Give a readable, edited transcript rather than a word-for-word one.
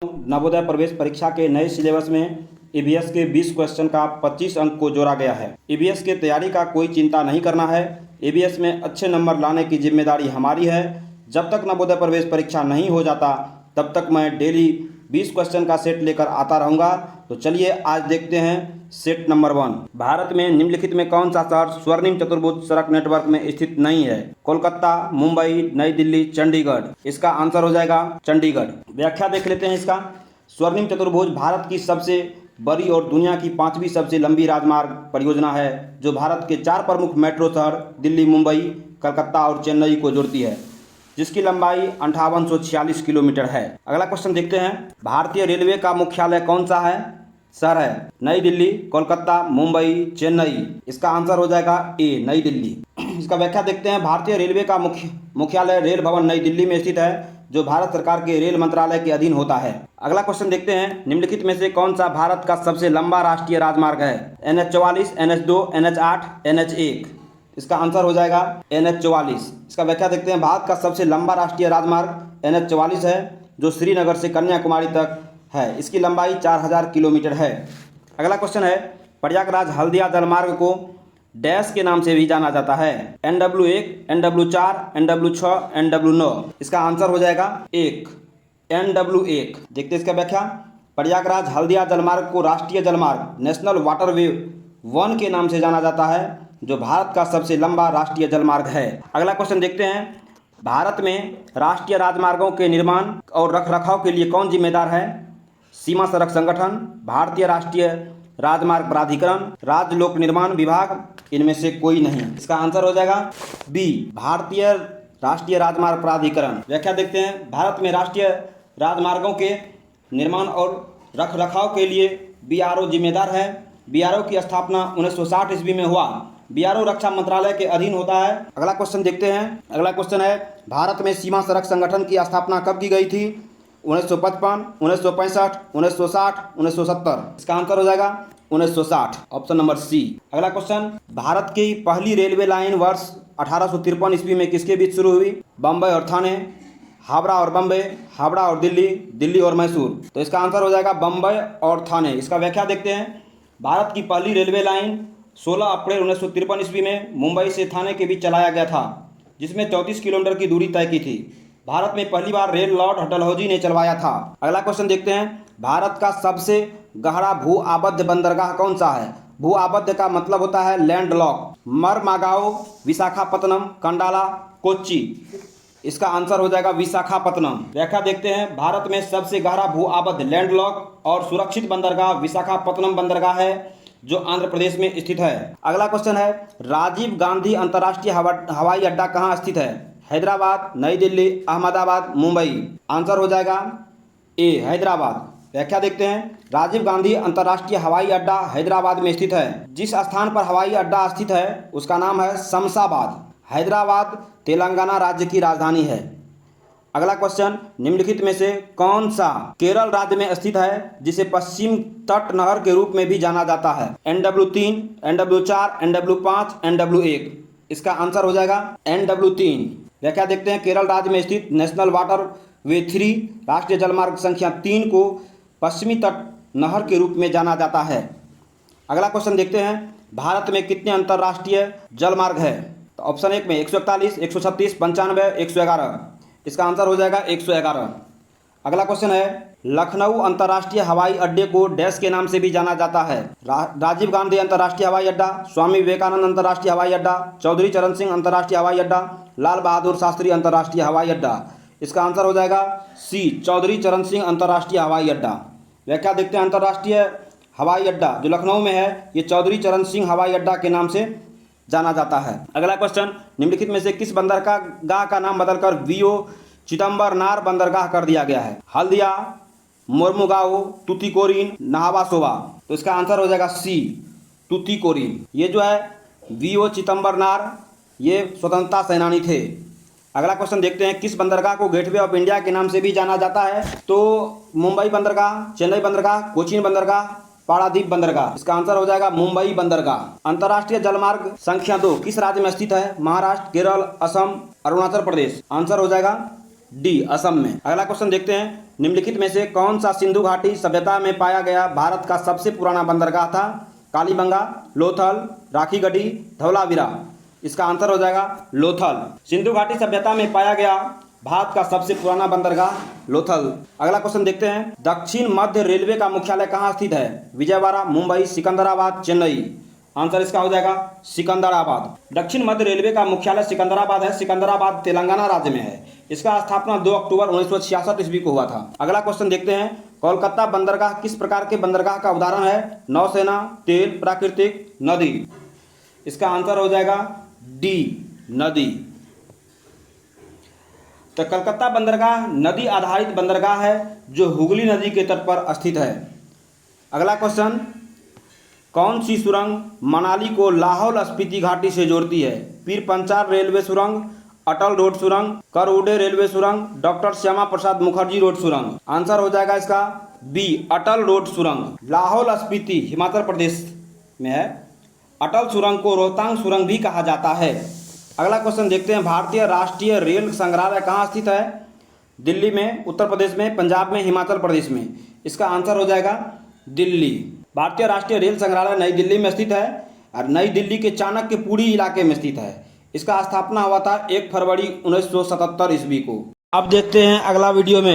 नवोदय प्रवेश परीक्षा के नए सिलेबस में ईवीएस के 20 क्वेश्चन का 25 अंक को जोड़ा गया है। ईवीएस की तैयारी का कोई चिंता नहीं करना है। ईवीएस में अच्छे नंबर लाने की जिम्मेदारी हमारी है। जब तक नवोदय प्रवेश परीक्षा नहीं हो जाता तब तक मैं डेली 20 क्वेश्चन का सेट लेकर आता रहूँगा। तो चलिए आज देखते हैं सेट नंबर 1। भारत में निम्नलिखित में कौन सा शहर स्वर्णिम चतुर्भुज सड़क नेटवर्क में स्थित नहीं है? कोलकाता, मुंबई, नई दिल्ली, चंडीगढ़। इसका आंसर हो जाएगा चंडीगढ़। व्याख्या देख लेते हैं इसका। स्वर्णिम चतुर्भुज भारत की सबसे बड़ी और दुनिया की 5वीं सबसे लंबी राजमार्ग परियोजना है जो भारत के 4 प्रमुख मेट्रो शहर दिल्ली, मुंबई, कलकत्ता और चेन्नई को जोड़ती है, जिसकी लंबाई 5846 किलोमीटर है। अगला क्वेश्चन देखते हैं। भारतीय रेलवे का मुख्यालय कौन सा है? शहर है नई दिल्ली, कोलकाता, मुंबई, चेन्नई। इसका आंसर हो जाएगा ए, नई दिल्ली। इसका व्याख्या देखते हैं। भारतीय रेलवे का मुख्यालय रेल भवन नई दिल्ली में स्थित है जो भारत सरकार के रेल मंत्रालय के अधीन होता है। अगला क्वेश्चन देखते हैं। निम्नलिखित में से कौन सा भारत का सबसे लंबा राष्ट्रीय राजमार्ग है? NH44, NH2, NH8, NH1। इसका आंसर हो जाएगा NH44। इसका व्याख्या देखते हैं। भारत का सबसे लंबा राष्ट्रीय राजमार्ग NH44 है जो श्रीनगर से कन्याकुमारी तक है। इसकी लंबाई 4000 किलोमीटर है। अगला क्वेश्चन है। प्रयागराज हल्दिया जलमार्ग को डैश के नाम से भी जाना जाता है? NW1, NW4, NW6, NW9। इसका आंसर हो जाएगा 1, NW1। देखते हैं इसका व्याख्या। प्रयागराज हल्दिया जलमार्ग को राष्ट्रीय जलमार्ग नेशनल वाटरवे 1 के नाम से जाना जाता है जो भारत का सबसे लंबा राष्ट्रीय जलमार्ग है। अगला क्वेश्चन देखते हैं। भारत में राष्ट्रीय राजमार्गों के निर्माण और रखरखाव के लिए कौन जिम्मेदार है? सीमा सड़क संगठन, भारतीय राष्ट्रीय राजमार्ग प्राधिकरण, राज्य लोक निर्माण विभाग। इनमें से कोई नहीं। इसका आंसर हो जाएगा बी, भारतीय राष्ट्रीय राजमार्ग प्राधिकरण। व्याख्या देखते हैं। भारत में राष्ट्रीय राजमार्गों के निर्माण और रखरखाव के लिए BRO जिम्मेदार है। BRO की स्थापना 1960 ईस्वी में हुआ। BRO रक्षा मंत्रालय के अधीन होता है। अगला क्वेश्चन देखते हैं। अगला क्वेश्चन है। भारत में सीमा सड़क संगठन की स्थापना कब की गई थी? 1955, 1965, 1960, 1970। इसका आंसर हो जाएगा 1960, ऑप्शन नंबर सी। अगला क्वेश्चन। भारत की पहली रेलवे लाइन वर्ष 1853 ईस्वी में किसके बीच शुरू हुई? बम्बई और थाने, हावड़ा और बम्बई, हावड़ा और दिल्ली, दिल्ली और मैसूर। तो इसका आंसर हो जाएगा बम्बई और थाने। इसका व्याख्या देखते हैं। भारत की पहली रेलवे लाइन 16 अप्रैल 1953 ईस्वी में मुंबई से थाने के बीच चलाया गया था, जिसमें 34 किलोमीटर की दूरी तय की थी। भारत में पहली बार रेल लॉर्ड डलहौजी ने चलवाया था। अगला क्वेश्चन देखते हैं। भारत का सबसे गहरा भू आबद्ध बंदरगाह कौन सा है? भू आबद्ध का मतलब होता है लैंड लॉक। मरमागाओ, विशाखापत्तनम, कंडाला, कोच्चि। इसका आंसर हो जाएगा विशाखापत्तनम। व्याख्या देखते हैं। भारत में सबसे गहरा भू आबद्ध लैंड लॉक और सुरक्षित बंदरगाह विशाखापत्तनम बंदरगाह है जो आंध्र प्रदेश में स्थित है। अगला क्वेश्चन है। राजीव गांधी अंतर्राष्ट्रीय हवाई अड्डा कहाँ स्थित है? हैदराबाद, नई दिल्ली, अहमदाबाद, मुंबई। आंसर हो जाएगा ए, हैदराबाद। व्याख्या देखते हैं। राजीव गांधी अंतर्राष्ट्रीय हवाई अड्डा हैदराबाद में स्थित है। जिस स्थान पर हवाई अड्डा स्थित है उसका नाम है शमशाबाद। हैदराबाद तेलंगाना राज्य की राजधानी है। अगला क्वेश्चन। निम्नलिखित में से कौन सा केरल राज्य में स्थित है जिसे पश्चिम तट नहर के रूप में भी जाना जाता है? NW3, NW4, NW5, NW1। इसका आंसर हो जाएगा NW3। व्याख्या देखते हैं। केरल राज्य में स्थित नेशनल वाटर वे 3 राष्ट्रीय जलमार्ग संख्या 3 को पश्चिमी तट नहर के रूप में जाना जाता है। अगला क्वेश्चन देखते हैं। भारत में कितने अंतर्राष्ट्रीय जलमार्ग है? तो ऑप्शन 1 में 141, 136, 95, 111। इसका आंसर हो जाएगा 111। अगला क्वेश्चन है। लखनऊ अंतर्राष्ट्रीय हवाई अड्डे को डैश के नाम से भी जाना जाता है? राजीव गांधी अंतर्राष्ट्रीय हवाई अड्डा, स्वामी विवेकानंद अंतर्राष्ट्रीय हवाई अड्डा, चौधरी चरण सिंह अंतर्राष्ट्रीय हवाई अड्डा, लाल बहादुर शास्त्री अंतर्राष्ट्रीय हवाई अड्डा। इसका आंसर हो जाएगा सी, चौधरी चरण सिंह अंतर्राष्ट्रीय हवाई अड्डा। व्याख्या देखते हैं। अंतर्राष्ट्रीय हवाई अड्डा जो लखनऊ में है ये चौधरी चरण सिंह हवाई अड्डा के नाम से जाना जाता है। अगला क्वेश्चन। निम्नलिखित में से किस बंदरगाह का नाम बदलकर VO चिदम्बरनार बंदरगाह कर दिया गया है? हल्दिया, मोरमुगाओ, तुतीकोरिन, नहावासोवा। तो इसका आंसर हो जाएगा सी, तुतीकोरिन। ये जो है VO चिदम्बरनार ये स्वतंत्रता सेनानी थे। अगला क्वेश्चन देखते हैं। किस बंदरगाह को गेटवे ऑफ इंडिया के नाम से भी जाना जाता है? तो मुंबई बंदरगाह, चेन्नई बंदरगाह, कोचीन बंदरगाह, पारादीप बंदरगाह। इसका आंसर हो जाएगा मुंबई बंदरगाह। अंतर्राष्ट्रीय जलमार्ग संख्या 2 किस राज्य में स्थित है? महाराष्ट्र, केरल, असम, अरुणाचल प्रदेश। आंसर हो जाएगा डी असम में। अगला क्वेश्चन देखते हैं, निम्नलिखित में से कौन सा सिंधु घाटी सभ्यता में पाया गया भारत का सबसे पुराना बंदरगाह था? कालीबंगा, लोथल, राखीगढ़ी, धौलावीरा। इसका आंसर हो जाएगा लोथल। सिंधु घाटी सभ्यता में पाया गया भारत का सबसे पुराना बंदरगाह लोथल। अगला क्वेश्चन देखते हैं, दक्षिण मध्य रेलवे का मुख्यालय कहाँ स्थित है? विजयवाड़ा, मुंबई, सिकंदराबाद, चेन्नई। आंसर इसका हो जाएगा सिकंदराबाद। दक्षिण मध्य रेलवे का मुख्यालय सिकंदराबाद है। सिकंदराबाद तेलंगाना राज्य में है। इसका स्थापना 2 अक्टूबर 1966 ईस्वी को हुआ था। अगला क्वेश्चन देखते हैं, कोलकाता बंदरगाह किस प्रकार के बंदरगाह का उदाहरण है? नौसेना, तेल, प्राकृतिक, नदी। इसका आंसर हो जाएगा डी नदी। तो कलकत्ता बंदरगाह नदी आधारित बंदरगाह है जो हुगली नदी के तट पर स्थित है। अगला क्वेश्चन, कौन सी सुरंग मनाली को लाहौल स्पीति घाटी से जोड़ती है? पीर पंचाल रेलवे सुरंग, अटल रोड सुरंग, करउडे रेलवे सुरंग, डॉक्टर श्यामा प्रसाद मुखर्जी रोड सुरंग। आंसर हो जाएगा इसका बी अटल रोड सुरंग। लाहौल स्पीति हिमाचल प्रदेश में है। अटल सुरंग को रोहतांग सुरंग भी कहा जाता है। अगला क्वेश्चन देखते हैं, भारतीय राष्ट्रीय रेल संग्रहालय कहाँ स्थित है? दिल्ली में, उत्तर प्रदेश में, पंजाब में, हिमाचल प्रदेश में। इसका आंसर हो जाएगा दिल्ली। भारतीय राष्ट्रीय रेल संग्रहालय नई दिल्ली में स्थित है और नई दिल्ली के चाणक्यपुरी इलाके में स्थित है। इसका स्थापना हुआ था 1 फरवरी 1977 ईस्वी को। अब देखते हैं अगला वीडियो में